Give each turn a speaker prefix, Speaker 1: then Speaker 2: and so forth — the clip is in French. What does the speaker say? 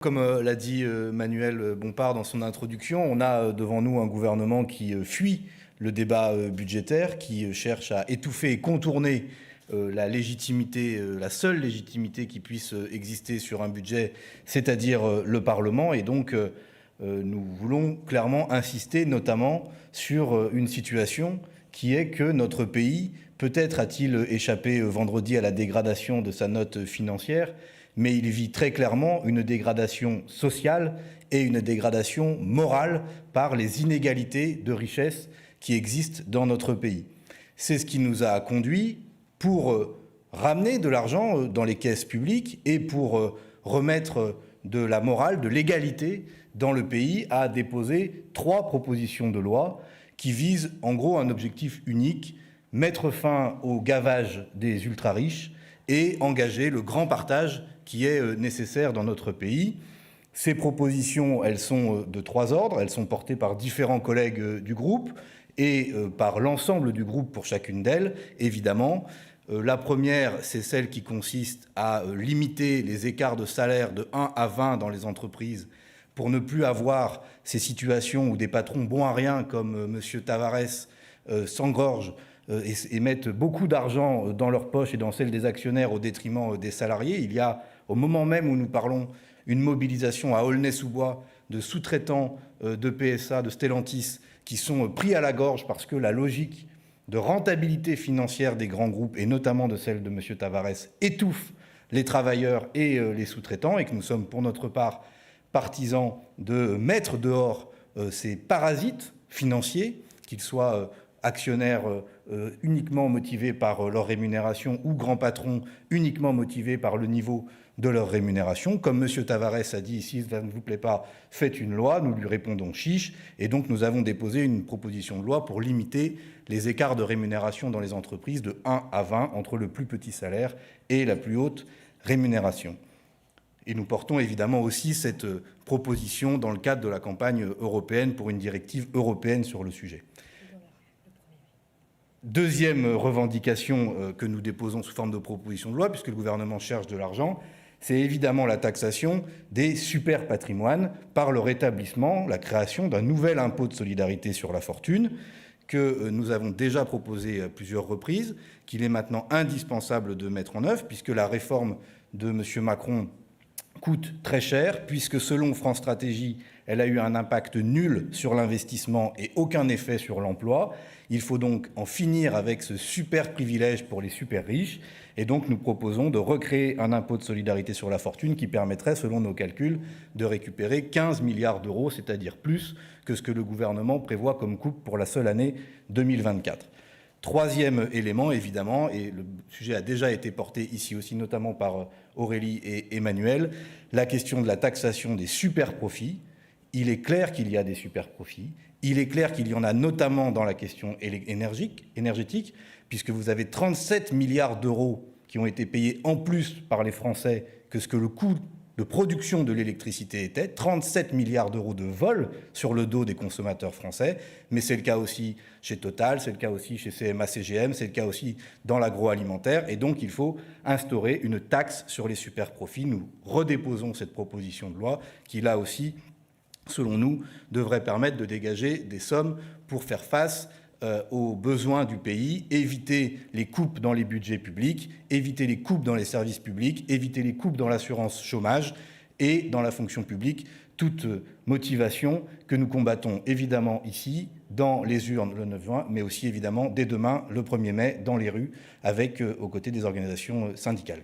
Speaker 1: Comme l'a dit Manuel Bompard dans son introduction, on a devant nous un gouvernement qui fuit le débat budgétaire, qui cherche à étouffer et contourner la légitimité, la seule légitimité qui puisse exister sur un budget, c'est-à-dire le Parlement. Et donc, nous voulons clairement insister notamment sur une situation qui est que notre pays, peut-être a-t-il échappé vendredi à la dégradation de sa note financière, mais il vit très clairement une dégradation sociale et une dégradation morale par les inégalités de richesse qui existent dans notre pays. C'est ce qui nous a conduit, pour ramener de l'argent dans les caisses publiques et pour remettre de la morale, de l'égalité dans le pays, à déposer 3 propositions de loi qui visent en gros un objectif unique: mettre fin au gavage des ultra-riches et engager le grand partage qui est nécessaire dans notre pays. Ces propositions, elles sont de 3 ordres, elles sont portées par différents collègues du groupe et par l'ensemble du groupe pour chacune d'elles, évidemment. La première, c'est celle qui consiste à limiter les écarts de salaire de 1 à 20 dans les entreprises pour ne plus avoir ces situations où des patrons bons à rien comme M. Tavares s'engorgent et mettent beaucoup d'argent dans leur poche et dans celle des actionnaires au détriment des salariés. Il y a, au moment même où nous parlons, une mobilisation à Aulnay-sous-Bois de sous-traitants de PSA, de Stellantis, qui sont pris à la gorge parce que la logique de rentabilité financière des grands groupes, et notamment de celle de M. Tavares, étouffe les travailleurs et les sous-traitants, et que nous sommes pour notre part partisans de mettre dehors ces parasites financiers, qu'ils soient actionnaires uniquement motivés par leur rémunération ou grands patrons uniquement motivés par le niveau de leur rémunération. Comme M. Tavares a dit, si ça ne vous plaît pas, faites une loi, nous lui répondons chiche. Et donc nous avons déposé une proposition de loi pour limiter les écarts de rémunération dans les entreprises de 1 à 20 entre le plus petit salaire et la plus haute rémunération. Et nous portons évidemment aussi cette proposition dans le cadre de la campagne européenne pour une directive européenne sur le sujet. Deuxième revendication que nous déposons sous forme de proposition de loi, puisque le gouvernement cherche de l'argent, c'est évidemment la taxation des super patrimoines par le rétablissement, la création d'un nouvel impôt de solidarité sur la fortune que nous avons déjà proposé à plusieurs reprises, qu'il est maintenant indispensable de mettre en œuvre, puisque la réforme de M. Macron coûte très cher, puisque selon France Stratégie, elle a eu un impact nul sur l'investissement et aucun effet sur l'emploi. Il faut donc en finir avec ce super privilège pour les super riches. Et donc nous proposons de recréer un impôt de solidarité sur la fortune qui permettrait, selon nos calculs, de récupérer 15 milliards d'euros, c'est-à-dire plus que ce que le gouvernement prévoit comme coupe pour la seule année 2024. Troisième élément, évidemment, et le sujet a déjà été porté ici aussi, notamment par Aurélie et Emmanuel, la question de la taxation des super-profits. Il est clair qu'il y a des super-profits. Il est clair qu'il y en a notamment dans la question énergétique, puisque vous avez 37 milliards d'euros qui ont été payés en plus par les Français que ce que le coût de production de l'électricité était, 37 milliards d'euros de vol sur le dos des consommateurs français, mais c'est le cas aussi chez Total, c'est le cas aussi chez CMA-CGM, c'est le cas aussi dans l'agroalimentaire, et donc il faut instaurer une taxe sur les super-profits. Nous redéposons cette proposition de loi qui, là aussi, selon nous, devrait permettre de dégager des sommes pour faire face aux besoins du pays, éviter les coupes dans les budgets publics, éviter les coupes dans les services publics, éviter les coupes dans l'assurance chômage et dans la fonction publique, toute motivation que nous combattons évidemment ici, dans les urnes le 9 juin, mais aussi évidemment dès demain, le 1er mai, dans les rues, avec aux côtés des organisations syndicales.